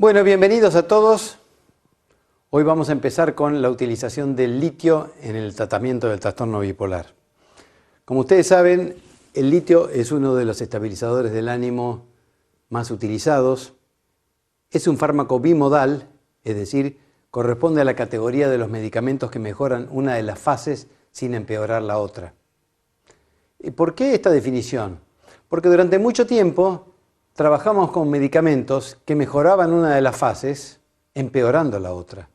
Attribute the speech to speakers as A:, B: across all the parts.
A: Bueno, bienvenidos a todos. Hoy vamos a empezar con la utilización del litio en el tratamiento del trastorno bipolar. Como ustedes saben, el litio es uno de los estabilizadores del ánimo más utilizados. Es un fármaco bimodal, es decir, corresponde a la categoría de los medicamentos que mejoran una de las fases sin empeorar la otra. ¿Y por qué esta definición? Porque durante mucho tiempo trabajamos con medicamentos que mejoraban una de las fases, empeorando la otra.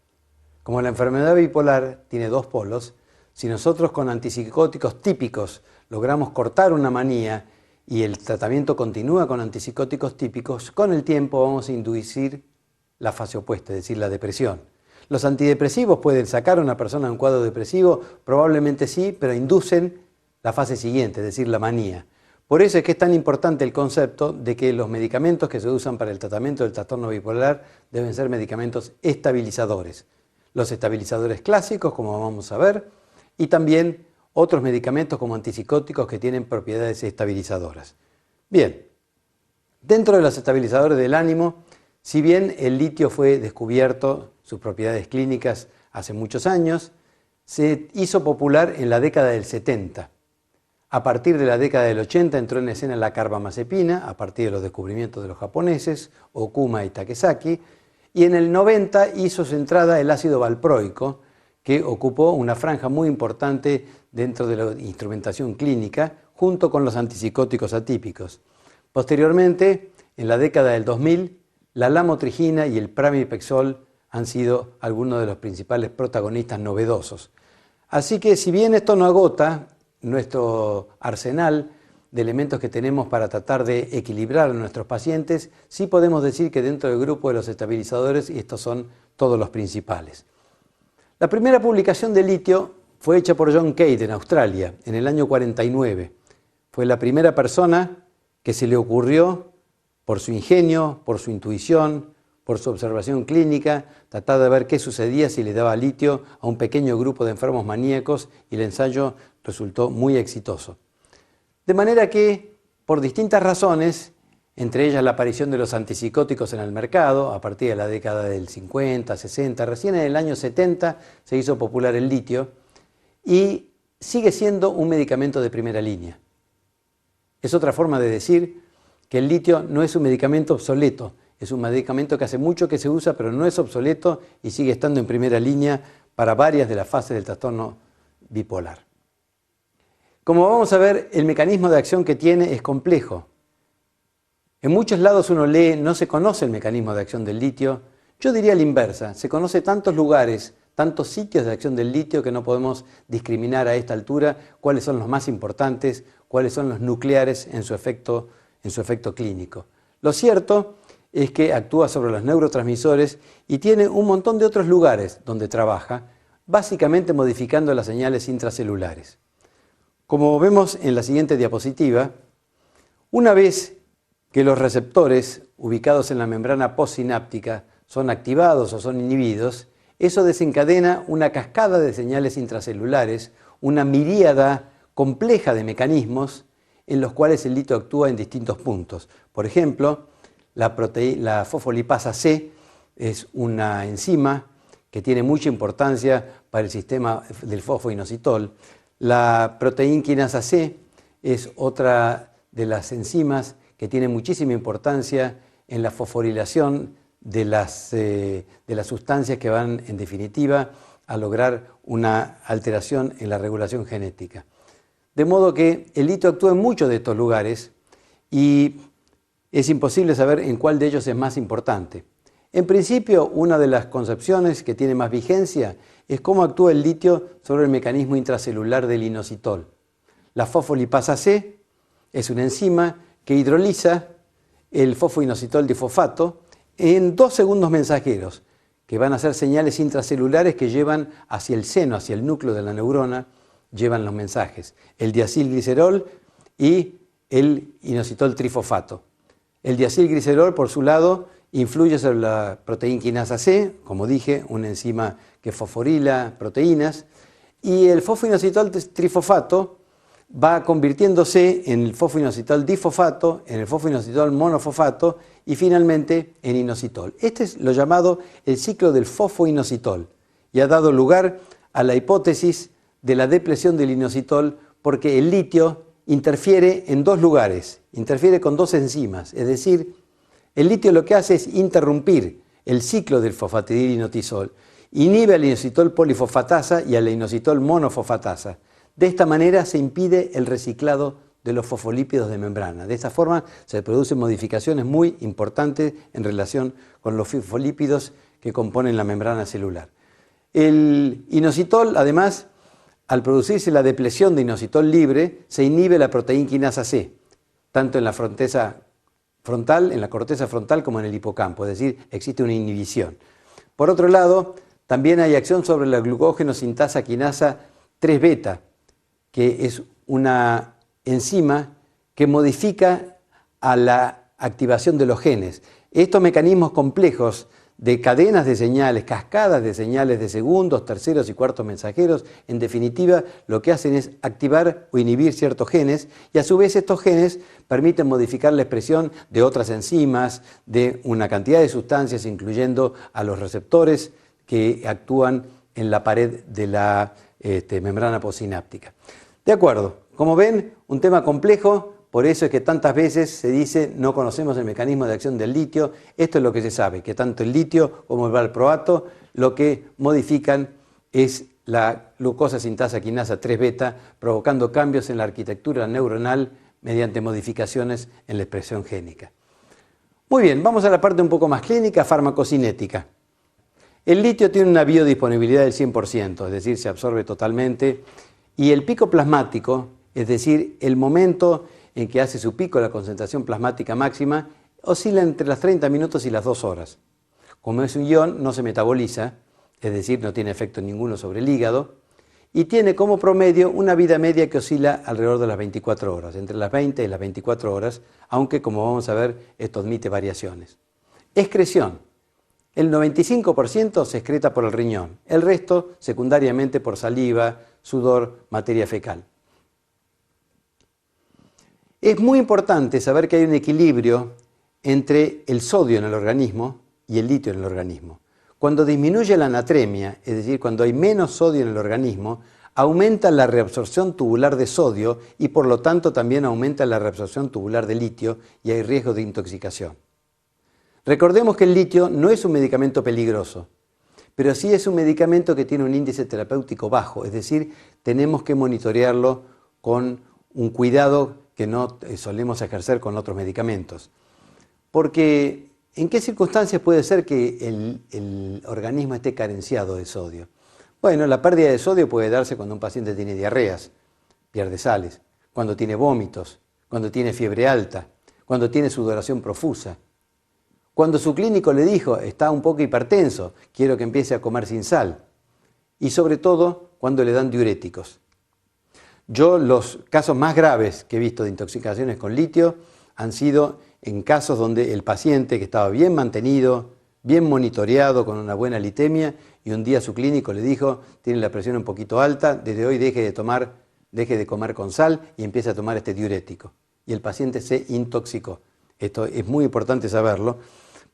A: Como la enfermedad bipolar tiene dos polos, si nosotros con antipsicóticos típicos logramos cortar una manía y el tratamiento continúa con antipsicóticos típicos, con el tiempo vamos a inducir la fase opuesta, es decir, la depresión. Los antidepresivos pueden sacar a una persona de un cuadro depresivo, probablemente sí, pero inducen la fase siguiente, es decir, la manía. Por eso es que es tan importante el concepto de que los medicamentos que se usan para el tratamiento del trastorno bipolar deben ser medicamentos estabilizadores. Los estabilizadores clásicos, como vamos a ver, y también otros medicamentos como antipsicóticos que tienen propiedades estabilizadoras. Bien, dentro de los estabilizadores del ánimo, si bien el litio fue descubierto, sus propiedades clínicas, hace muchos años, se hizo popular en la década del 70. A partir de la década del 80 entró en escena la carbamazepina, a partir de los descubrimientos de los japoneses, Okuma y Takesaki, y en el 90 hizo su entrada el ácido valproico, que ocupó una franja muy importante dentro de la instrumentación clínica, junto con los antipsicóticos atípicos. Posteriormente, en la década del 2000, la lamotrigina y el pramipexol han sido algunos de los principales protagonistas novedosos. Así que si bien esto no agota nuestro arsenal de elementos que tenemos para tratar de equilibrar a nuestros pacientes, sí podemos decir que dentro del grupo de los estabilizadores estos son todos los principales. La primera publicación de litio fue hecha por John Cade en Australia en el año 49. Fue la primera persona que se le ocurrió, por su ingenio, por su intuición, por su observación clínica, tratar de ver qué sucedía si le daba litio a un pequeño grupo de enfermos maníacos, y el ensayo resultó muy exitoso. De manera que, por distintas razones, entre ellas la aparición de los antipsicóticos en el mercado, a partir de la década del 50, 60, recién en el año 70 se hizo popular el litio, y sigue siendo un medicamento de primera línea. Es otra forma de decir que el litio no es un medicamento obsoleto, es un medicamento que hace mucho que se usa, pero no es obsoleto y sigue estando en primera línea para varias de las fases del trastorno bipolar. Como vamos a ver, el mecanismo de acción que tiene es complejo. En muchos lados uno lee, no se conoce el mecanismo de acción del litio. Yo diría la inversa, se conoce tantos lugares, tantos sitios de acción del litio que no podemos discriminar a esta altura cuáles son los más importantes, cuáles son los nucleares en su efecto clínico. Lo cierto es que actúa sobre los neurotransmisores y tiene un montón de otros lugares donde trabaja, básicamente modificando las señales intracelulares. Como vemos en la siguiente diapositiva, una vez que los receptores ubicados en la membrana postsináptica son activados o son inhibidos, eso desencadena una cascada de señales intracelulares, una miríada compleja de mecanismos en los cuales el litio actúa en distintos puntos. Por ejemplo, la fosfolipasa C es una enzima que tiene mucha importancia para el sistema del fosfoinositol. La proteína quinasa C es otra de las enzimas que tiene muchísima importancia en la fosforilación de las sustancias que van, en definitiva, a lograr una alteración en la regulación genética. De modo que el litio actúa en muchos de estos lugares y es imposible saber en cuál de ellos es más importante. En principio, una de las concepciones que tiene más vigencia es cómo actúa el litio sobre el mecanismo intracelular del inositol. La fosfolipasa C es una enzima que hidroliza el fosfoinositol difosfato en 2 segundos mensajeros, que van a ser señales intracelulares que llevan hacia el seno, hacia el núcleo de la neurona, llevan los mensajes, el diacilglicerol y el inositol trifosfato. El diacilglicerol, por su lado, influye sobre la proteína quinasa C, como dije, una enzima que fosforila proteínas, y el fosfoinositol trifosfato va convirtiéndose en el fosfoinositol difosfato, en el fosfoinositol monofosfato y finalmente en inositol. Este es lo llamado el ciclo del fosfoinositol y ha dado lugar a la hipótesis de la depresión del inositol porque el litio interfiere en dos lugares, interfiere con dos enzimas, es decir, el litio lo que hace es interrumpir el ciclo del fosfatidilinotisol, inhibe al inositol polifosfatasa y a la inositol monofosfatasa. De esta manera se impide el reciclado de los fosfolípidos de membrana. De esta forma se producen modificaciones muy importantes en relación con los fosfolípidos que componen la membrana celular. El inositol, además, al producirse la depresión de inositol libre, se inhibe la proteína quinasa C, tanto en la corteza frontal como en el hipocampo, es decir, existe una inhibición. Por otro lado, también hay acción sobre la glucógeno sintasa quinasa 3-beta, que es una enzima que modifica a la activación de los genes. Estos mecanismos complejos de cadenas de señales, cascadas de señales de segundos, terceros y cuartos mensajeros, en definitiva lo que hacen es activar o inhibir ciertos genes y a su vez estos genes permiten modificar la expresión de otras enzimas, de una cantidad de sustancias, incluyendo a los receptores que actúan en la pared de la membrana postsináptica. De acuerdo, como ven, un tema complejo. Por eso es que tantas veces se dice no conocemos el mecanismo de acción del litio. Esto es lo que se sabe, que tanto el litio como el valproato lo que modifican es la glucosa sintasa quinasa 3-beta, provocando cambios en la arquitectura neuronal mediante modificaciones en la expresión génica. Muy bien, vamos a la parte un poco más clínica, farmacocinética. El litio tiene una biodisponibilidad del 100%, es decir, se absorbe totalmente, y el pico plasmático, es decir, el momento en que hace su pico la concentración plasmática máxima, oscila entre las 30 minutos y las 2 horas. Como es un ion, no se metaboliza, es decir, no tiene efecto ninguno sobre el hígado, y tiene como promedio una vida media que oscila alrededor de las 24 horas, entre las 20 y las 24 horas, aunque como vamos a ver, esto admite variaciones. Excreción. El 95% se excreta por el riñón, el resto secundariamente por saliva, sudor, materia fecal. Es muy importante saber que hay un equilibrio entre el sodio en el organismo y el litio en el organismo. Cuando disminuye la natremia, es decir, cuando hay menos sodio en el organismo, aumenta la reabsorción tubular de sodio y por lo tanto también aumenta la reabsorción tubular de litio y hay riesgo de intoxicación. Recordemos que el litio no es un medicamento peligroso, pero sí es un medicamento que tiene un índice terapéutico bajo, es decir, tenemos que monitorearlo con un cuidado que no solemos ejercer con otros medicamentos. Porque, ¿en qué circunstancias puede ser que el organismo esté carenciado de sodio? Bueno, la pérdida de sodio puede darse cuando un paciente tiene diarreas, pierde sales, cuando tiene vómitos, cuando tiene fiebre alta, cuando tiene sudoración profusa. Cuando su clínico le dijo, está un poco hipertenso, quiero que empiece a comer sin sal. Y sobre todo, cuando le dan diuréticos. Yo los casos más graves que he visto de intoxicaciones con litio han sido en casos donde el paciente que estaba bien mantenido, bien monitoreado con una buena litemia y un día su clínico le dijo, tiene la presión un poquito alta, desde hoy deje de comer con sal y empiece a tomar este diurético. Y el paciente se intoxicó. Esto es muy importante saberlo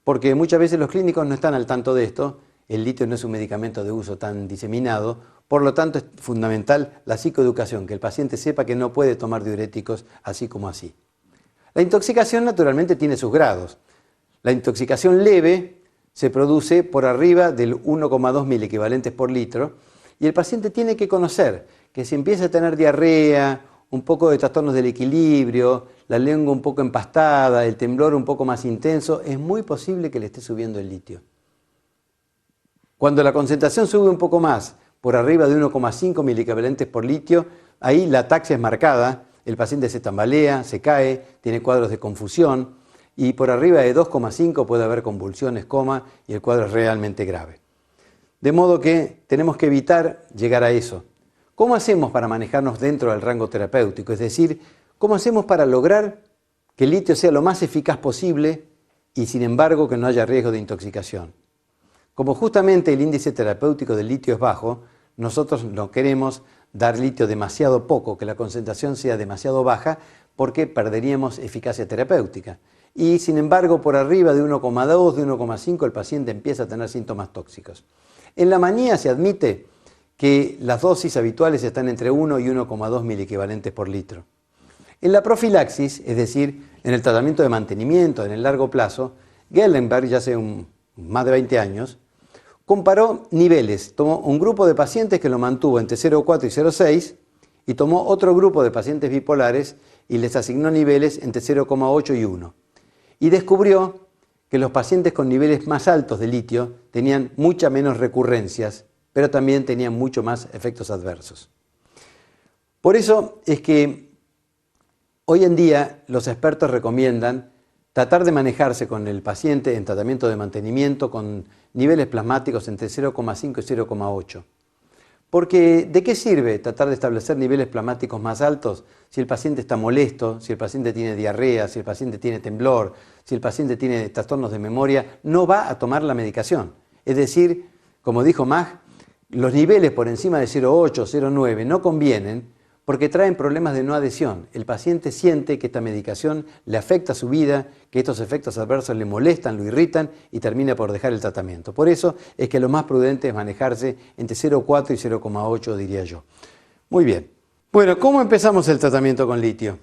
A: porque muchas veces los clínicos no están al tanto de esto. El litio no es un medicamento de uso tan diseminado, por lo tanto es fundamental la psicoeducación, que el paciente sepa que no puede tomar diuréticos así como así. La intoxicación naturalmente tiene sus grados. La intoxicación leve se produce por arriba del 1,2 milequivalentes por litro y el paciente tiene que conocer que si empieza a tener diarrea, un poco de trastornos del equilibrio, la lengua un poco empastada, el temblor un poco más intenso, es muy posible que le esté subiendo el litio. Cuando la concentración sube un poco más, por arriba de 1,5 miliquivalentes por litro, ahí la ataxia es marcada, el paciente se tambalea, se cae, tiene cuadros de confusión y por arriba de 2,5 puede haber convulsiones, coma y el cuadro es realmente grave. De modo que tenemos que evitar llegar a eso. ¿Cómo hacemos para manejarnos dentro del rango terapéutico? Es decir, ¿cómo hacemos para lograr que el litio sea lo más eficaz posible y sin embargo que no haya riesgo de intoxicación? Como justamente el índice terapéutico del litio es bajo, nosotros no queremos dar litio demasiado poco, que la concentración sea demasiado baja, porque perderíamos eficacia terapéutica. Y sin embargo, por arriba de 1,2, de 1,5, el paciente empieza a tener síntomas tóxicos. En la manía se admite que las dosis habituales están entre 1 y 1,2 miliequivalentes por litro. En la profilaxis, es decir, en el tratamiento de mantenimiento en el largo plazo, Gellenberg, ya hace más de 20 años, comparó niveles. Tomó un grupo de pacientes que lo mantuvo entre 0,4 y 0,6 y tomó otro grupo de pacientes bipolares y les asignó niveles entre 0,8 y 1. Y descubrió que los pacientes con niveles más altos de litio tenían muchas menos recurrencias, pero también tenían mucho más efectos adversos. Por eso es que hoy en día los expertos recomiendan tratar de manejarse con el paciente en tratamiento de mantenimiento con niveles plasmáticos entre 0,5 y 0,8. Porque ¿de qué sirve tratar de establecer niveles plasmáticos más altos si el paciente está molesto, si el paciente tiene diarrea, si el paciente tiene temblor, si el paciente tiene trastornos de memoria? No va a tomar la medicación. Es decir, como dijo Mach, los niveles por encima de 0,8, 0,9 no convienen porque traen problemas de no adhesión. El paciente siente que esta medicación le afecta su vida, que estos efectos adversos le molestan, lo irritan y termina por dejar el tratamiento. Por eso es que lo más prudente es manejarse entre 0,4 y 0,8, diría yo. Muy bien. Bueno, ¿cómo empezamos el tratamiento con litio?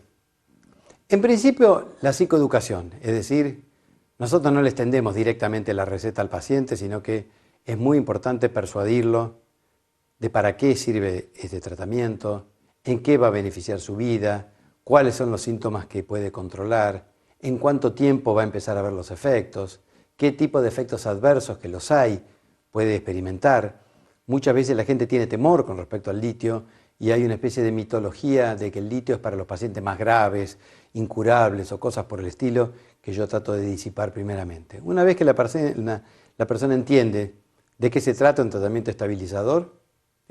A: En principio, la psicoeducación, es decir, nosotros no le extendemos directamente la receta al paciente, sino que es muy importante persuadirlo de para qué sirve este tratamiento, en qué va a beneficiar su vida, cuáles son los síntomas que puede controlar, en cuánto tiempo va a empezar a ver los efectos, qué tipo de efectos adversos, que los hay, puede experimentar. Muchas veces la gente tiene temor con respecto al litio y hay una especie de mitología de que el litio es para los pacientes más graves, incurables o cosas por el estilo que yo trato de disipar primeramente. Una vez que la persona entiende de qué se trata un tratamiento estabilizador,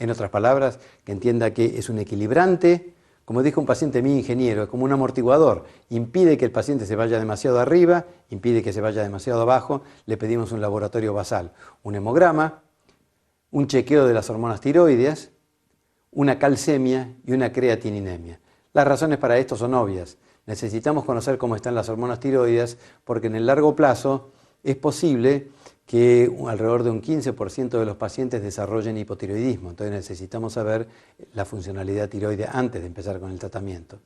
A: en otras palabras, que entienda que es un equilibrante, como dijo un paciente mío ingeniero, es como un amortiguador, impide que el paciente se vaya demasiado arriba, impide que se vaya demasiado abajo, le pedimos un laboratorio basal, un hemograma, un chequeo de las hormonas tiroideas, una calcemia y una creatininemia. Las razones para esto son obvias. Necesitamos conocer cómo están las hormonas tiroideas porque en el largo plazo es posible que alrededor de un 15% de los pacientes desarrollen hipotiroidismo. Entonces necesitamos saber la funcionalidad tiroidea antes de empezar con el tratamiento.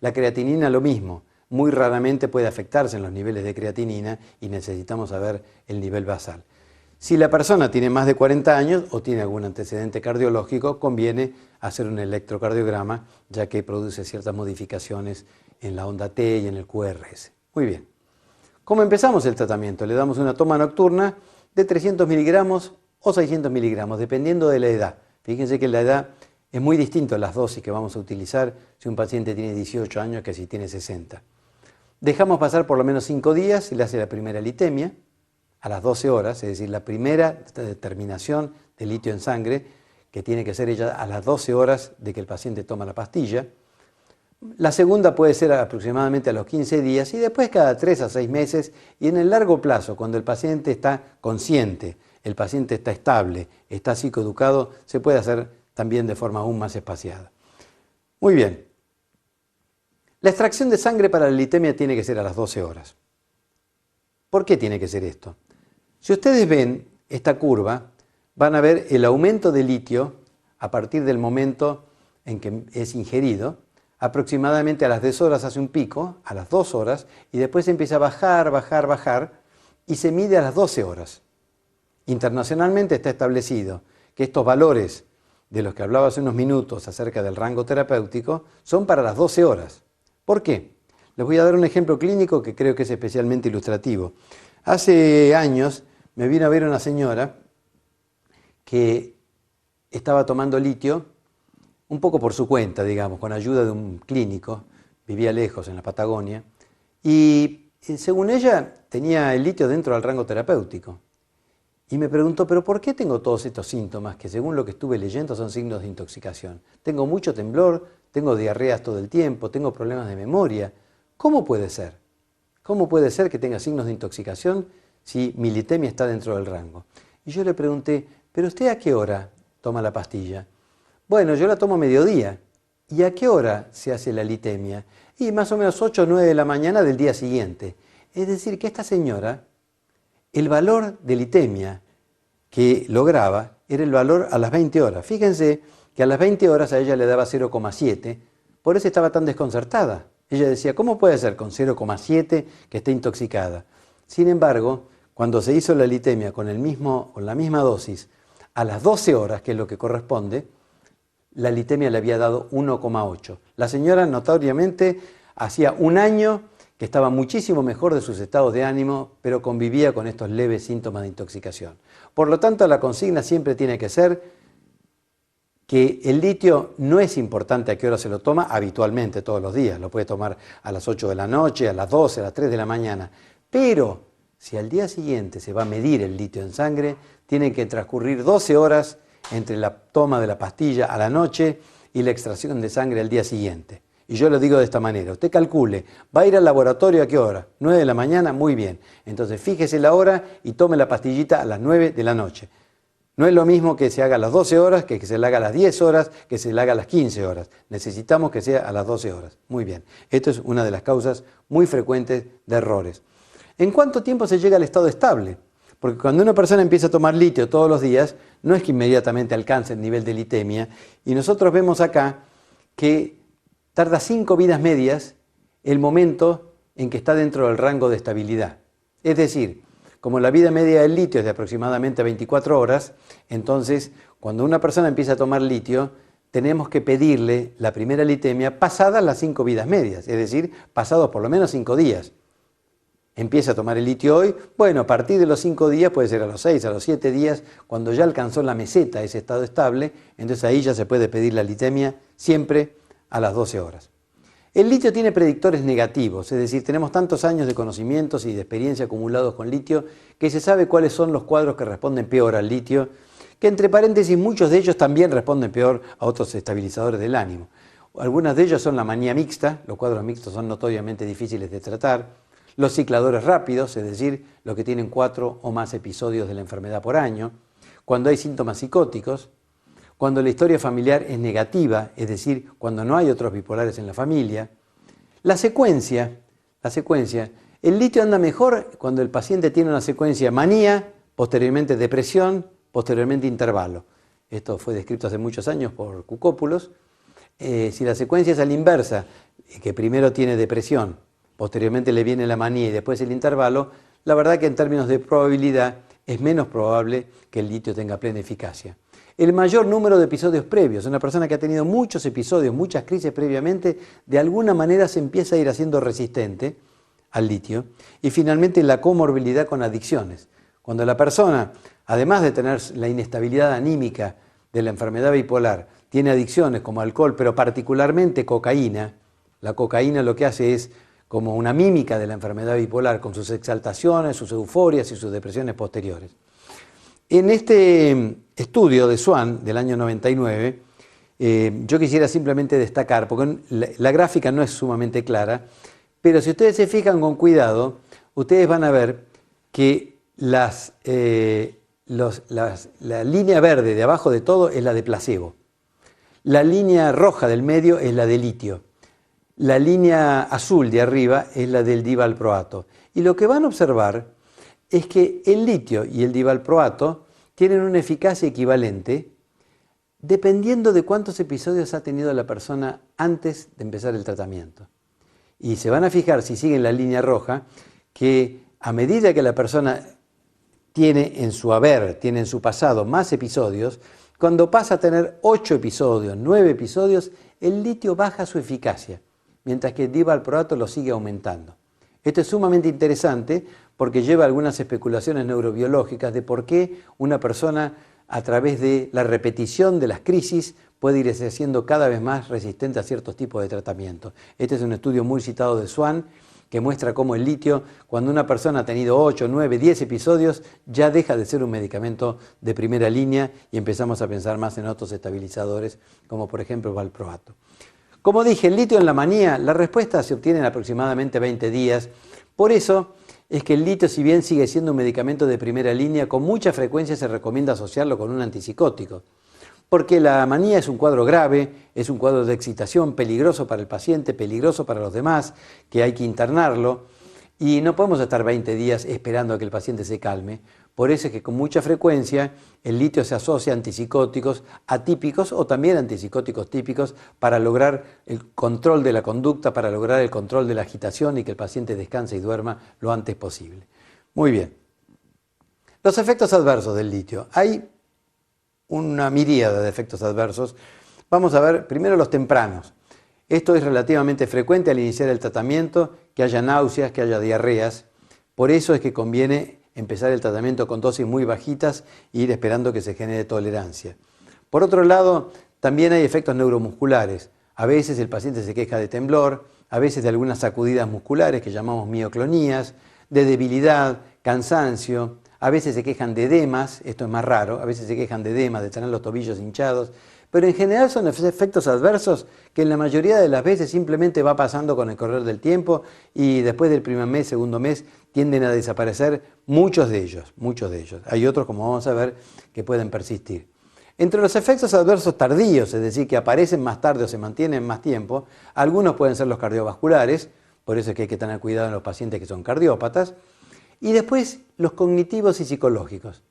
A: La creatinina lo mismo. Muy raramente puede afectarse en los niveles de creatinina y necesitamos saber el nivel basal. Si la persona tiene más de 40 años o tiene algún antecedente cardiológico, conviene hacer un electrocardiograma, ya que produce ciertas modificaciones en la onda T y en el QRS. Muy bien. ¿Cómo empezamos el tratamiento? Le damos una toma nocturna de 300 miligramos o 600 miligramos, dependiendo de la edad. Fíjense que la edad es muy distinta a las dosis que vamos a utilizar si un paciente tiene 18 años que si tiene 60. Dejamos pasar por lo menos 5 días, se le hace la primera litemia a las 12 horas, es decir, la primera determinación de litio en sangre, que tiene que ser ella a las 12 horas de que el paciente toma la pastilla. La segunda puede ser aproximadamente a los 15 días y después cada 3 a 6 meses y en el largo plazo, cuando el paciente está consciente, el paciente está estable, está psicoeducado, se puede hacer también de forma aún más espaciada. Muy bien. La extracción de sangre para la litemia tiene que ser a las 12 horas. ¿Por qué tiene que ser esto? Si ustedes ven esta curva, van a ver el aumento de litio a partir del momento en que es ingerido. Aproximadamente a las 10 horas hace un pico, a las 2 horas, y después empieza a bajar, bajar, bajar, y se mide a las 12 horas. Internacionalmente está establecido que estos valores de los que hablaba hace unos minutos acerca del rango terapéutico son para las 12 horas. ¿Por qué? Les voy a dar un ejemplo clínico que creo que es especialmente ilustrativo. Hace años me vino a ver una señora que estaba tomando litio, un poco por su cuenta, digamos, con ayuda de un clínico, vivía lejos en la Patagonia, y según ella tenía el litio dentro del rango terapéutico. Y me preguntó, ¿pero por qué tengo todos estos síntomas que según lo que estuve leyendo son signos de intoxicación? Tengo mucho temblor, tengo diarreas todo el tiempo, tengo problemas de memoria. ¿Cómo puede ser? ¿Cómo puede ser que tenga signos de intoxicación si mi litemia está dentro del rango? Y yo le pregunté, ¿pero usted a qué hora toma la pastilla? Bueno, yo la tomo a mediodía. ¿Y a qué hora se hace la litemia? Y más o menos 8 o 9 de la mañana del día siguiente. Es decir, que esta señora, el valor de litemia que lograba era el valor a las 20 horas. Fíjense que a las 20 horas a ella le daba 0,7, por eso estaba tan desconcertada. Ella decía, ¿cómo puede ser con 0,7 que esté intoxicada? Sin embargo, cuando se hizo la litemia con la misma dosis, a las 12 horas, que es lo que corresponde, la litemia le había dado 1,8. La señora notoriamente hacía un año que estaba muchísimo mejor de sus estados de ánimo, pero convivía con estos leves síntomas de intoxicación. Por lo tanto, la consigna siempre tiene que ser que el litio no es importante a qué hora se lo toma habitualmente, todos los días. Lo puede tomar a las 8 de la noche, a las 12, a las 3 de la mañana. Pero si al día siguiente se va a medir el litio en sangre, tienen que transcurrir 12 horas entre la toma de la pastilla a la noche y la extracción de sangre al día siguiente. Y yo lo digo de esta manera, usted calcule, ¿va a ir al laboratorio a qué hora? 9 de la mañana, muy bien. Entonces fíjese la hora y tome la pastillita a las 9 de la noche. No es lo mismo que se haga a las 12 horas, que se le haga a las 10 horas, que se le haga a las 15 horas. Necesitamos que sea a las 12 horas. Muy bien. Esto es una de las causas muy frecuentes de errores. ¿En cuánto tiempo se llega al estado estable? Porque cuando una persona empieza a tomar litio todos los días, no es que inmediatamente alcance el nivel de litemia. Y nosotros vemos acá que tarda 5 vidas medias el momento en que está dentro del rango de estabilidad. Es decir, como la vida media del litio es de aproximadamente 24 horas, entonces cuando una persona empieza a tomar litio, tenemos que pedirle la primera litemia pasadas las 5 vidas medias, es decir, pasados por lo menos 5 días. Empieza a tomar el litio hoy, bueno, a partir de los 5 días, puede ser a los 6, a los 7 días, cuando ya alcanzó la meseta, ese estado estable, entonces ahí ya se puede pedir la litemia siempre a las 12 horas. El litio tiene predictores negativos, es decir, tenemos tantos años de conocimientos y de experiencia acumulados con litio que se sabe cuáles son los cuadros que responden peor al litio, que entre paréntesis muchos de ellos también responden peor a otros estabilizadores del ánimo. Algunas de ellos son la manía mixta, los cuadros mixtos son notoriamente difíciles de tratar, los cicladores rápidos, es decir, los que tienen 4 o más episodios de la enfermedad por año, cuando hay síntomas psicóticos, cuando la historia familiar es negativa, es decir, cuando no hay otros bipolares en la familia. La secuencia, el litio anda mejor cuando el paciente tiene una secuencia manía, posteriormente depresión, posteriormente intervalo. Esto fue descrito hace muchos años por Cucópulos. Si la secuencia es a la inversa, que primero tiene depresión, posteriormente le viene la manía y después el intervalo, la verdad que en términos de probabilidad es menos probable que el litio tenga plena eficacia. El mayor número de episodios previos, una persona que ha tenido muchos episodios, muchas crisis previamente, de alguna manera se empieza a ir haciendo resistente al litio. Y finalmente la comorbilidad con adicciones. Cuando la persona, además de tener la inestabilidad anímica de la enfermedad bipolar, tiene adicciones como alcohol, pero particularmente cocaína, la cocaína lo que hace es como una mímica de la enfermedad bipolar, con sus exaltaciones, sus euforias y sus depresiones posteriores. En este estudio de Swan del año 99, yo quisiera simplemente destacar, porque la gráfica no es sumamente clara, pero si ustedes se fijan con cuidado, ustedes van a ver que la línea verde de abajo de todo es la de placebo. La línea roja del medio es la de litio. La línea azul de arriba es la del divalproato. Y lo que van a observar es que el litio y el divalproato tienen una eficacia equivalente dependiendo de cuántos episodios ha tenido la persona antes de empezar el tratamiento. Y se van a fijar, si siguen la línea roja, que a medida que la persona tiene en su haber, tiene en su pasado más episodios, cuando pasa a tener 8 episodios, 9 episodios, el litio baja su eficacia, mientras que el divalproato lo sigue aumentando. Esto es sumamente interesante porque lleva algunas especulaciones neurobiológicas de por qué una persona, a través de la repetición de las crisis, puede irse siendo cada vez más resistente a ciertos tipos de tratamientos. Este es un estudio muy citado de Swan, que muestra cómo el litio, cuando una persona ha tenido 8, 9, 10 episodios, ya deja de ser un medicamento de primera línea y empezamos a pensar más en otros estabilizadores, como por ejemplo el valproato. Como dije, el litio en la manía, la respuesta se obtiene en aproximadamente 20 días. Por eso es que el litio, si bien sigue siendo un medicamento de primera línea, con mucha frecuencia se recomienda asociarlo con un antipsicótico. porque la manía es un cuadro grave, es un cuadro de excitación peligroso para el paciente, peligroso para los demás, que hay que internarlo, y no podemos estar 20 días esperando a que el paciente se calme. Por eso es que con mucha frecuencia el litio se asocia a antipsicóticos atípicos o también antipsicóticos típicos para lograr el control de la conducta, para lograr el control de la agitación y que el paciente descanse y duerma lo antes posible. Muy bien. Los efectos adversos del litio. Hay una miríada de efectos adversos. Vamos a ver primero los tempranos. Esto es relativamente frecuente al iniciar el tratamiento, que haya náuseas, que haya diarreas. Por eso es que conviene empezar el tratamiento con dosis muy bajitas e ir esperando que se genere tolerancia. Por otro lado, también hay efectos neuromusculares. A veces el paciente se queja de temblor, a veces de algunas sacudidas musculares que llamamos mioclonías, de debilidad, cansancio, a veces se quejan de edemas, esto es más raro, a veces se quejan de edemas, de tener los tobillos hinchados, pero en general son efectos adversos que en la mayoría de las veces simplemente va pasando con el correr del tiempo y después del primer mes, segundo mes, tienden a desaparecer muchos de ellos. Hay otros, como vamos a ver, que pueden persistir. Entre los efectos adversos tardíos, es decir, que aparecen más tarde o se mantienen más tiempo, algunos pueden ser los cardiovasculares, por eso es que hay que tener cuidado en los pacientes que son cardiópatas, y después los cognitivos y psicológicos.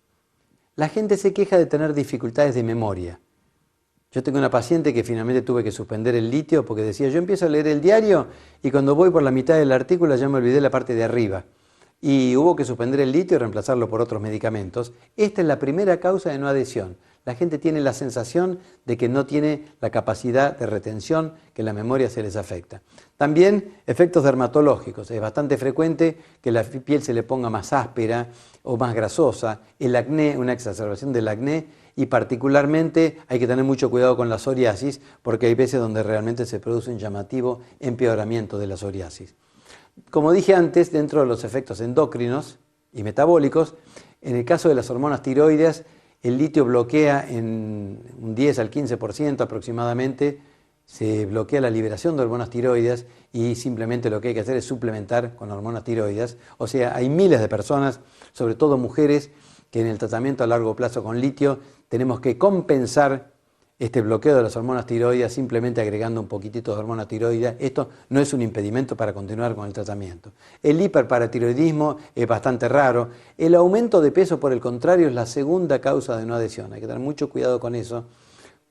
A: La gente se queja de tener dificultades de memoria. Yo tengo una paciente que finalmente tuve que suspender el litio porque decía, yo empiezo a leer el diario y cuando voy por la mitad del artículo ya me olvidé la parte de arriba. Y hubo que suspender el litio y reemplazarlo por otros medicamentos. Esta es la primera causa de no adhesión. La gente tiene la sensación de que no tiene la capacidad de retención, que la memoria se les afecta. También efectos dermatológicos. Es bastante frecuente que la piel se le ponga más áspera o más grasosa. El acné, una exacerbación del acné, y particularmente hay que tener mucho cuidado con la psoriasis porque hay veces donde realmente se produce un llamativo empeoramiento de la psoriasis. Como dije antes, dentro de los efectos endocrinos y metabólicos, en el caso de las hormonas tiroideas, el litio bloquea en un 10 al 15% aproximadamente, se bloquea la liberación de hormonas tiroideas y simplemente lo que hay que hacer es suplementar con hormonas tiroideas. O sea, hay miles de personas, sobre todo mujeres, que en el tratamiento a largo plazo con litio tenemos que compensar este bloqueo de las hormonas tiroideas simplemente agregando un poquitito de hormona tiroidea. Esto no es un impedimento para continuar con el tratamiento. El hiperparatiroidismo es bastante raro. El aumento de peso, por el contrario, es la segunda causa de no adhesión. Hay que tener mucho cuidado con eso,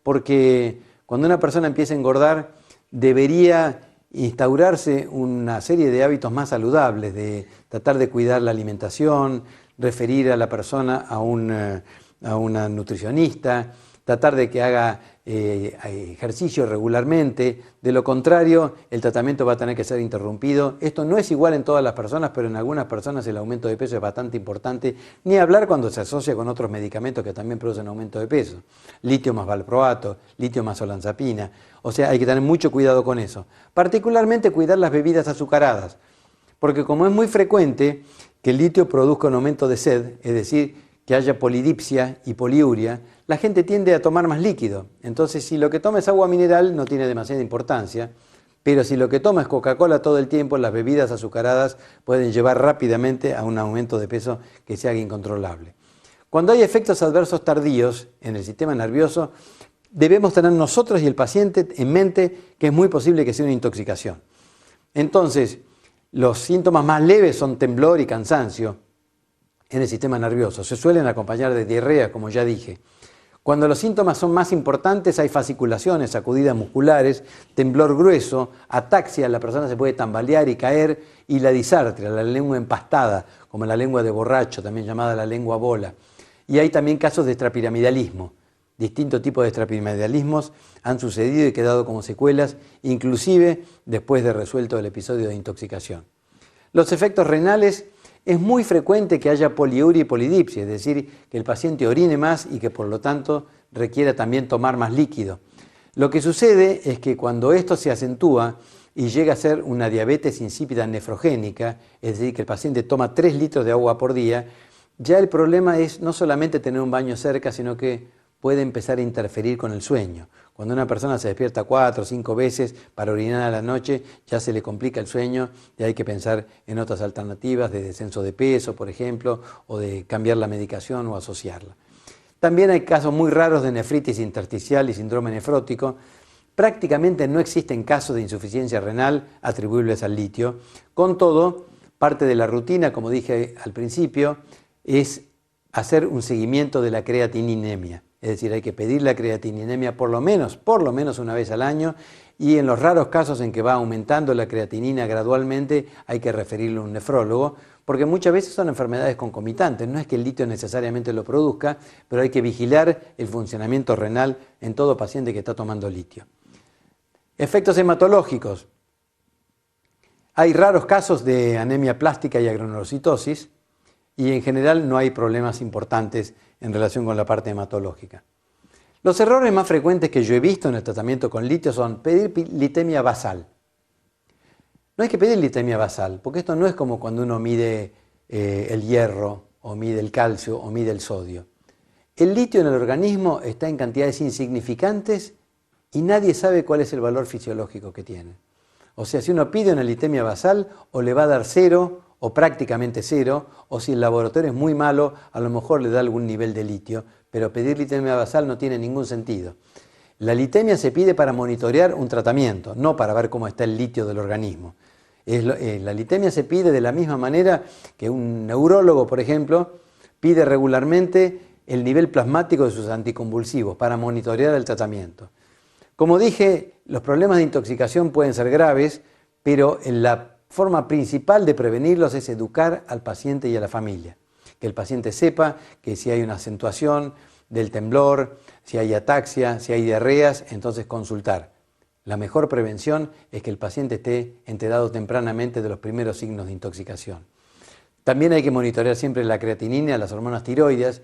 A: porque cuando una persona empieza a engordar, debería instaurarse una serie de hábitos más saludables, de tratar de cuidar la alimentación, referir a la persona a una nutricionista, tratar de que haga ejercicio regularmente. De lo contrario, el tratamiento va a tener que ser interrumpido. Esto no es igual en todas las personas, pero en algunas personas el aumento de peso es bastante importante. Ni hablar cuando se asocia con otros medicamentos que también producen aumento de peso. Litio más valproato, litio más olanzapina. O sea, hay que tener mucho cuidado con eso. Particularmente cuidar las bebidas azucaradas, porque como es muy frecuente que el litio produzca un aumento de sed, es decir, que haya polidipsia y poliuria, la gente tiende a tomar más líquido. Entonces, si lo que toma es agua mineral, no tiene demasiada importancia, pero si lo que toma es Coca-Cola todo el tiempo, las bebidas azucaradas pueden llevar rápidamente a un aumento de peso que se haga incontrolable. Cuando hay efectos adversos tardíos en el sistema nervioso, debemos tener nosotros y el paciente en mente que es muy posible que sea una intoxicación. Entonces, los síntomas más leves son temblor y cansancio en el sistema nervioso. Se suelen acompañar de diarrea, como ya dije. Cuando los síntomas son más importantes, hay fasciculaciones, sacudidas musculares, temblor grueso, ataxia, la persona se puede tambalear y caer, y la disartria, la lengua empastada, como la lengua de borracho, también llamada la lengua bola. Y hay también casos de extrapiramidalismo. Distintos tipos de extrapiramidalismos han sucedido y quedado como secuelas, inclusive después de resuelto el episodio de intoxicación. Los efectos renales. Es muy frecuente que haya poliuria y polidipsia, es decir, que el paciente orine más y que por lo tanto requiera también tomar más líquido. Lo que sucede es que cuando esto se acentúa y llega a ser una diabetes insípida nefrogénica, es decir, que el paciente toma 3 litros de agua por día, ya el problema es no solamente tener un baño cerca, sino que puede empezar a interferir con el sueño. Cuando una persona se despierta 4 o 5 veces para orinar a la noche, ya se le complica el sueño y hay que pensar en otras alternativas de descenso de peso, por ejemplo, o de cambiar la medicación o asociarla. También hay casos muy raros de nefritis intersticial y síndrome nefrótico. Prácticamente no existen casos de insuficiencia renal atribuibles al litio. Con todo, parte de la rutina, como dije al principio, es hacer un seguimiento de la creatininemia. Es decir, hay que pedir la creatininemia por lo menos una vez al año, y en los raros casos en que va aumentando la creatinina gradualmente hay que referirlo a un nefrólogo, porque muchas veces son enfermedades concomitantes. No es que el litio necesariamente lo produzca, pero hay que vigilar el funcionamiento renal en todo paciente que está tomando litio. Efectos hematológicos. Hay raros casos de anemia plástica y agranulocitosis, y en general no hay problemas importantes en relación con la parte hematológica. Los errores más frecuentes que yo he visto en el tratamiento con litio son pedir litemia basal. No hay que pedir litemia basal, porque esto no es como cuando uno mide el hierro, o mide el calcio, o mide el sodio. El litio en el organismo está en cantidades insignificantes y nadie sabe cuál es el valor fisiológico que tiene. O sea, si uno pide una litemia basal, o le va a dar 0, o prácticamente 0, o si el laboratorio es muy malo, a lo mejor le da algún nivel de litio, pero pedir litemia basal no tiene ningún sentido. La litemia se pide para monitorear un tratamiento, no para ver cómo está el litio del organismo. La litemia se pide de la misma manera que un neurólogo, por ejemplo, pide regularmente el nivel plasmático de sus anticonvulsivos para monitorear el tratamiento. Como dije, los problemas de intoxicación pueden ser graves, pero la forma principal de prevenirlos es educar al paciente y a la familia. Que el paciente sepa que si hay una acentuación del temblor, si hay ataxia, si hay diarreas, entonces consultar. La mejor prevención es que el paciente esté enterado tempranamente de los primeros signos de intoxicación. También hay que monitorear siempre la creatinina, las hormonas tiroides,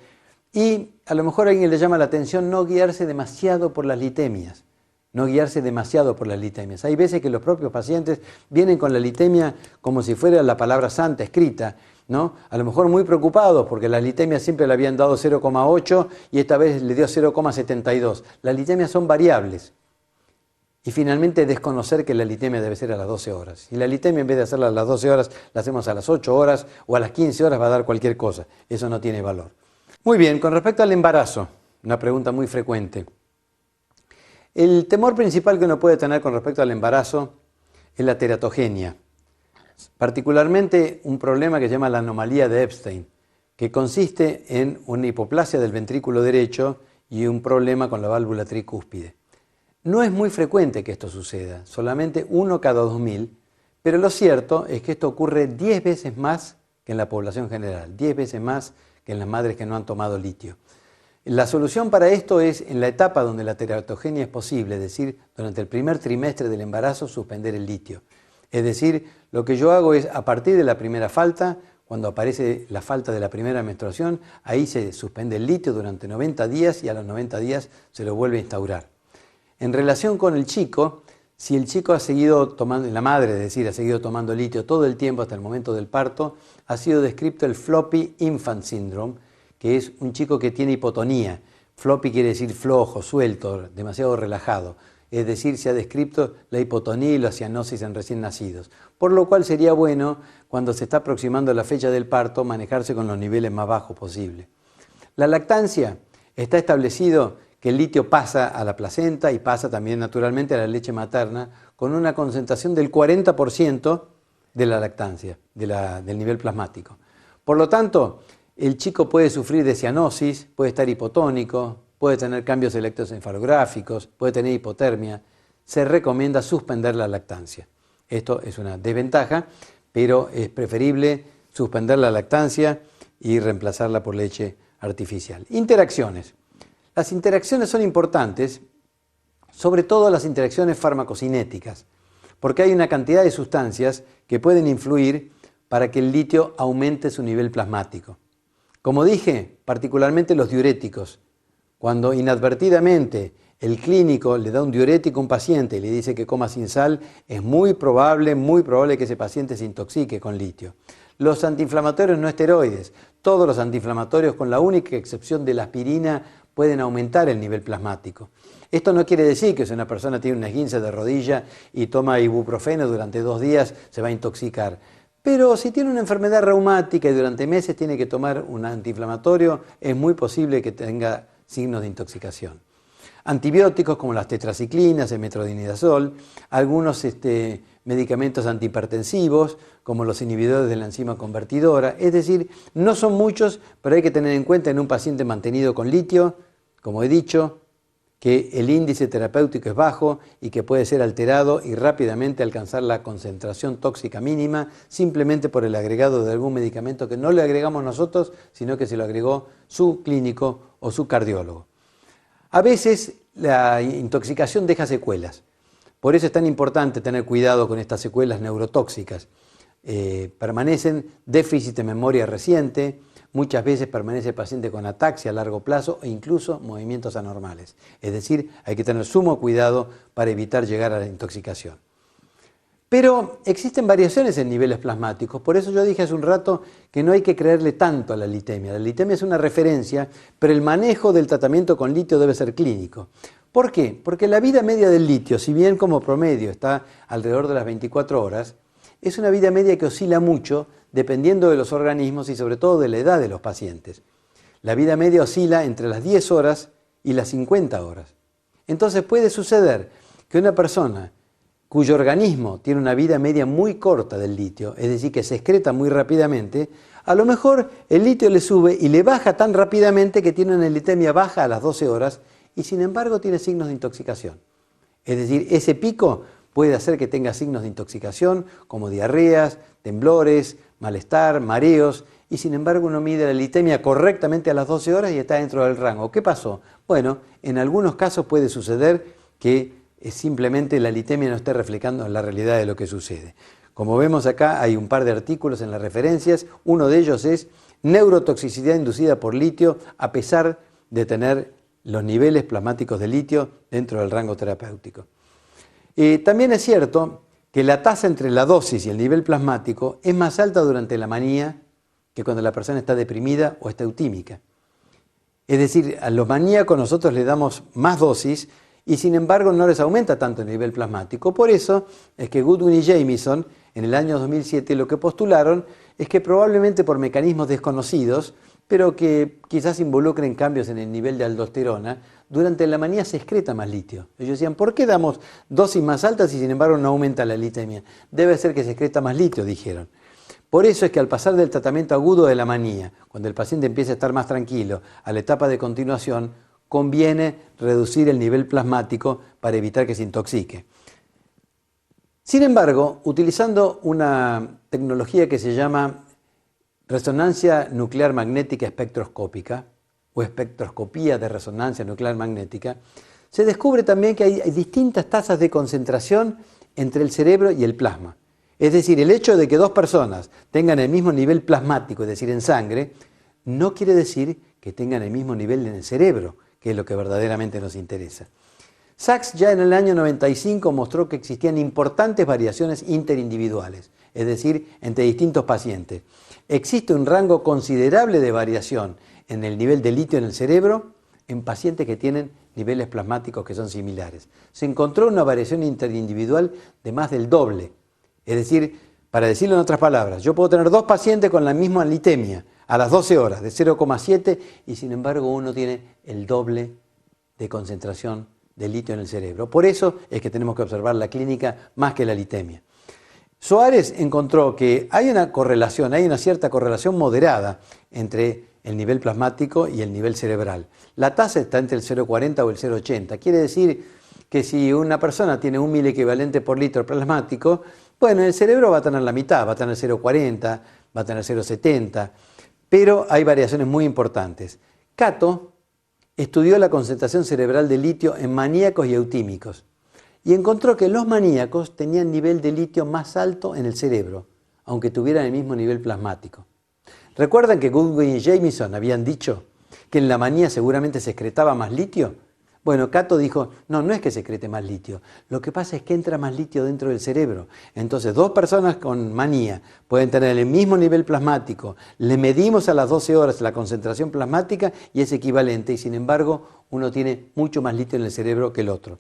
A: y a lo mejor a alguien le llama la atención no guiarse demasiado por las litemias. No guiarse demasiado por las litemias. Hay veces que los propios pacientes vienen con la litemia como si fuera la palabra santa escrita, ¿no? A lo mejor muy preocupados porque las litemias siempre le habían dado 0,8 y esta vez le dio 0,72. Las litemias son variables. Y finalmente desconocer que la litemia debe ser a las 12 horas. Si la litemia en vez de hacerla a las 12 horas, la hacemos a las 8 horas o a las 15 horas, va a dar cualquier cosa. Eso no tiene valor. Muy bien, con respecto al embarazo, una pregunta muy frecuente. El temor principal que uno puede tener con respecto al embarazo es la teratogenia, particularmente un problema que se llama la anomalía de Epstein, que consiste en una hipoplasia del ventrículo derecho y un problema con la válvula tricúspide. No es muy frecuente que esto suceda, solamente 1 cada 2000, pero lo cierto es que esto ocurre 10 veces más que en la población general, 10 veces más que en las madres que no han tomado litio. La solución para esto es en la etapa donde la teratogenia es posible, es decir, durante el primer trimestre del embarazo, suspender el litio. Es decir, lo que yo hago es, a partir de la primera falta, cuando aparece la falta de la primera menstruación, ahí se suspende el litio durante 90 días y a los 90 días se lo vuelve a instaurar. En relación con el chico, si el chico ha seguido tomando, la madre, es decir, ha seguido tomando litio todo el tiempo hasta el momento del parto, ha sido descrito el floppy infant syndrome, que es un chico que tiene hipotonía. Floppy quiere decir flojo, suelto, demasiado relajado. Es decir, se ha descrito la hipotonía y la cianosis en recién nacidos. Por lo cual sería bueno, cuando se está aproximando la fecha del parto, manejarse con los niveles más bajos posible. La lactancia, está establecido que el litio pasa a la placenta y pasa también naturalmente a la leche materna con una concentración del 40% de la lactancia, del nivel plasmático. Por lo tanto, el chico puede sufrir de cianosis, puede estar hipotónico, puede tener cambios electroencefalográficos, puede tener hipotermia. Se recomienda suspender la lactancia. Esto es una desventaja, pero es preferible suspender la lactancia y reemplazarla por leche artificial. Interacciones. Las interacciones son importantes, sobre todo las interacciones farmacocinéticas, porque hay una cantidad de sustancias que pueden influir para que el litio aumente su nivel plasmático. Como dije, particularmente los diuréticos. Cuando inadvertidamente el clínico le da un diurético a un paciente y le dice que coma sin sal, es muy probable que ese paciente se intoxique con litio. Los antiinflamatorios no esteroides, todos los antiinflamatorios, con la única excepción de la aspirina, pueden aumentar el nivel plasmático. Esto no quiere decir que si una persona tiene un esguince de rodilla y toma ibuprofeno durante 2 días se va a intoxicar. Pero si tiene una enfermedad reumática y durante meses tiene que tomar un antiinflamatorio, es muy posible que tenga signos de intoxicación. Antibióticos como las tetraciclinas, el metronidazol, algunos medicamentos antihipertensivos como los inhibidores de la enzima convertidora. Es decir, no son muchos, pero hay que tener en cuenta en un paciente mantenido con litio, como he dicho, que el índice terapéutico es bajo y que puede ser alterado y rápidamente alcanzar la concentración tóxica mínima simplemente por el agregado de algún medicamento que no le agregamos nosotros, sino que se lo agregó su clínico o su cardiólogo. A veces la intoxicación deja secuelas. Por eso es tan importante tener cuidado con estas secuelas neurotóxicas. Permanecen déficit de memoria reciente, muchas veces permanece el paciente con ataxia a largo plazo e incluso movimientos anormales. Es decir, hay que tener sumo cuidado para evitar llegar a la intoxicación. Pero existen variaciones en niveles plasmáticos, por eso yo dije hace un rato que no hay que creerle tanto a la litemia. La litemia es una referencia, pero el manejo del tratamiento con litio debe ser clínico. ¿Por qué? Porque la vida media del litio, si bien como promedio está alrededor de las 24 horas, es una vida media que oscila mucho dependiendo de los organismos y sobre todo de la edad de los pacientes. La vida media oscila entre las 10 horas y las 50 horas. Entonces puede suceder que una persona cuyo organismo tiene una vida media muy corta del litio, es decir, que se excreta muy rápidamente, a lo mejor el litio le sube y le baja tan rápidamente que tiene una litemia baja a las 12 horas y sin embargo tiene signos de intoxicación. Es decir, ese pico puede hacer que tenga signos de intoxicación como diarreas, temblores, malestar, mareos, y sin embargo uno mide la litemia correctamente a las 12 horas y está dentro del rango. ¿Qué pasó? Bueno, en algunos casos puede suceder que simplemente la litemia no esté reflejando la realidad de lo que sucede. Como vemos acá hay un par de artículos en las referencias, uno de ellos es neurotoxicidad inducida por litio a pesar de tener los niveles plasmáticos de litio dentro del rango terapéutico. También es cierto que la tasa entre la dosis y el nivel plasmático es más alta durante la manía que cuando la persona está deprimida o está eutímica. Es decir, a los maníacos nosotros les damos más dosis y sin embargo no les aumenta tanto el nivel plasmático. Por eso es que Goodwin y Jamieson en el año 2007 lo que postularon es que probablemente por mecanismos desconocidos, pero que quizás involucren cambios en el nivel de aldosterona, durante la manía se excreta más litio. Ellos decían, ¿por qué damos dosis más altas y sin embargo no aumenta la litemia? Debe ser que se excreta más litio, dijeron. Por eso es que al pasar del tratamiento agudo de la manía, cuando el paciente empieza a estar más tranquilo, a la etapa de continuación, conviene reducir el nivel plasmático para evitar que se intoxique. Sin embargo, utilizando una tecnología que se llama resonancia nuclear magnética espectroscópica o espectroscopía de resonancia nuclear magnética, se descubre también que hay distintas tasas de concentración entre el cerebro y el plasma. Es decir, el hecho de que dos personas tengan el mismo nivel plasmático, es decir, en sangre, no quiere decir que tengan el mismo nivel en el cerebro, que es lo que verdaderamente nos interesa. Sachs ya en el año 95 mostró que existían importantes variaciones interindividuales, es decir, entre distintos pacientes. Existe un rango considerable de variación en el nivel de litio en el cerebro en pacientes que tienen niveles plasmáticos que son similares. Se encontró una variación interindividual de más del doble. Es decir, para decirlo en otras palabras, yo puedo tener dos pacientes con la misma litemia a las 12 horas de 0,7 y sin embargo uno tiene el doble de concentración de litio en el cerebro. Por eso es que tenemos que observar la clínica más que la litemia. Suárez encontró que hay una correlación, hay una cierta correlación moderada entre el nivel plasmático y el nivel cerebral. La tasa está entre el 0,40 o el 0,80. Quiere decir que si una persona tiene 1 miliequivalente por litro plasmático, bueno, el cerebro va a tener la mitad, va a tener 0,40, va a tener 0,70, pero hay variaciones muy importantes. Cato estudió la concentración cerebral de litio en maníacos y eutímicos y encontró que los maníacos tenían nivel de litio más alto en el cerebro, aunque tuvieran el mismo nivel plasmático. ¿Recuerdan que Goodwin y Jamieson habían dicho que en la manía seguramente se excretaba más litio? Bueno, Cato dijo, no es que se excrete más litio, lo que pasa es que entra más litio dentro del cerebro. Entonces, dos personas con manía pueden tener el mismo nivel plasmático, le medimos a las 12 horas la concentración plasmática y es equivalente, y sin embargo, uno tiene mucho más litio en el cerebro que el otro.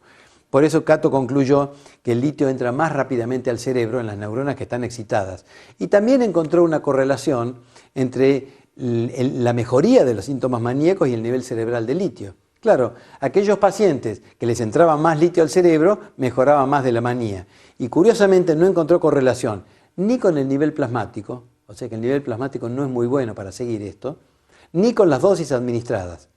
A: Por eso Kato concluyó que el litio entra más rápidamente al cerebro en las neuronas que están excitadas. Y también encontró una correlación entre la mejoría de los síntomas maníacos y el nivel cerebral de litio. Claro, aquellos pacientes que les entraba más litio al cerebro mejoraban más de la manía. Y curiosamente no encontró correlación ni con el nivel plasmático, o sea que el nivel plasmático no es muy bueno para seguir esto, ni con las dosis administradas.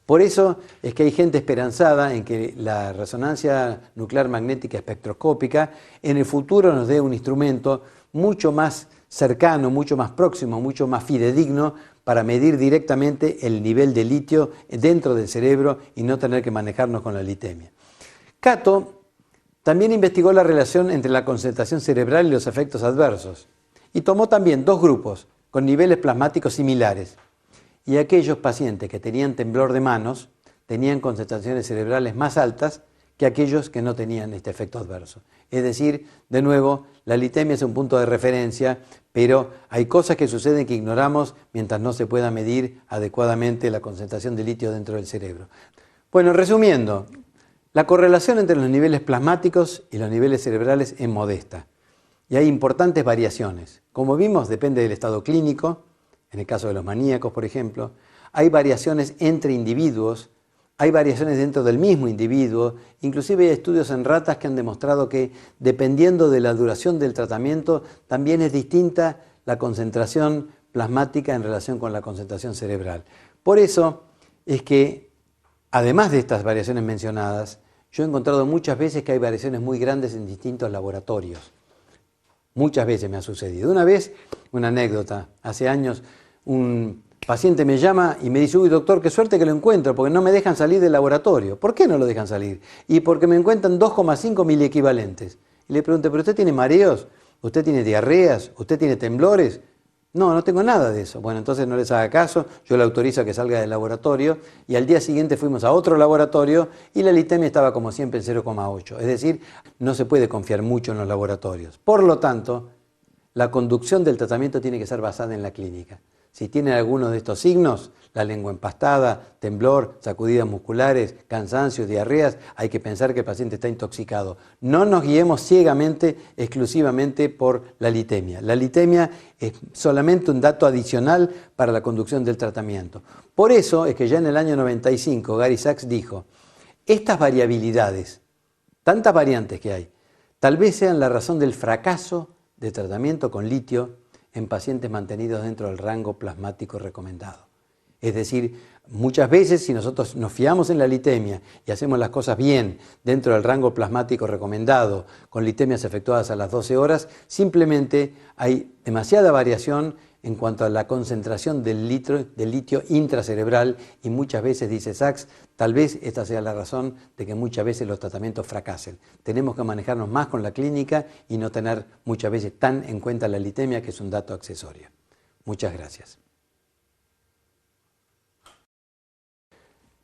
A: Por eso es que hay gente esperanzada en que la resonancia nuclear magnética espectroscópica en el futuro nos dé un instrumento mucho más cercano, mucho más próximo, mucho más fidedigno para medir directamente el nivel de litio dentro del cerebro y no tener que manejarnos con la litemia. Kato también investigó la relación entre la concentración cerebral y los efectos adversos y tomó también dos grupos con niveles plasmáticos similares. Y aquellos pacientes que tenían temblor de manos tenían concentraciones cerebrales más altas que aquellos que no tenían este efecto adverso. Es decir, de nuevo, la litemia es un punto de referencia, pero hay cosas que suceden que ignoramos mientras no se pueda medir adecuadamente la concentración de litio dentro del cerebro. Bueno, resumiendo, la correlación entre los niveles plasmáticos y los niveles cerebrales es modesta y hay importantes variaciones. Como vimos, depende del estado clínico. En el caso de los maníacos, por ejemplo, hay variaciones entre individuos, hay variaciones dentro del mismo individuo, inclusive hay estudios en ratas que han demostrado que dependiendo de la duración del tratamiento, también es distinta la concentración plasmática en relación con la concentración cerebral. Por eso es que, además de estas variaciones mencionadas, yo he encontrado muchas veces que hay variaciones muy grandes en distintos laboratorios. Muchas veces me ha sucedido. Una vez, una anécdota, hace años, un paciente me llama y me dice, uy doctor, qué suerte que lo encuentro, porque no me dejan salir del laboratorio. ¿Por qué no lo dejan salir? Y porque me encuentran 2,5 miliequivalentes. Y le pregunté, ¿pero usted tiene mareos? ¿Usted tiene diarreas? ¿Usted tiene temblores? No, no tengo nada de eso. Bueno, entonces no les haga caso, yo le autorizo a que salga del laboratorio y al día siguiente fuimos a otro laboratorio y la litemia estaba como siempre en 0,8. Es decir, no se puede confiar mucho en los laboratorios. Por lo tanto, la conducción del tratamiento tiene que ser basada en la clínica. Si tienen alguno de estos signos, la lengua empastada, temblor, sacudidas musculares, cansancio, diarreas, hay que pensar que el paciente está intoxicado. No nos guiemos ciegamente, exclusivamente por la litemia. La litemia es solamente un dato adicional para la conducción del tratamiento. Por eso es que ya en el año 95 Gary Sachs dijo, estas variabilidades, tantas variantes que hay, tal vez sean la razón del fracaso de tratamiento con litio en pacientes mantenidos dentro del rango plasmático recomendado. Es decir, muchas veces si nosotros nos fiamos en la litemia y hacemos las cosas bien dentro del rango plasmático recomendado, con litemias efectuadas a las 12 horas, simplemente hay demasiada variación en cuanto a la concentración del litio intracerebral y muchas veces, dice Sachs, tal vez esta sea la razón de que muchas veces los tratamientos fracasen. Tenemos que manejarnos más con la clínica y no tener muchas veces tan en cuenta la litemia, que es un dato accesorio. Muchas gracias.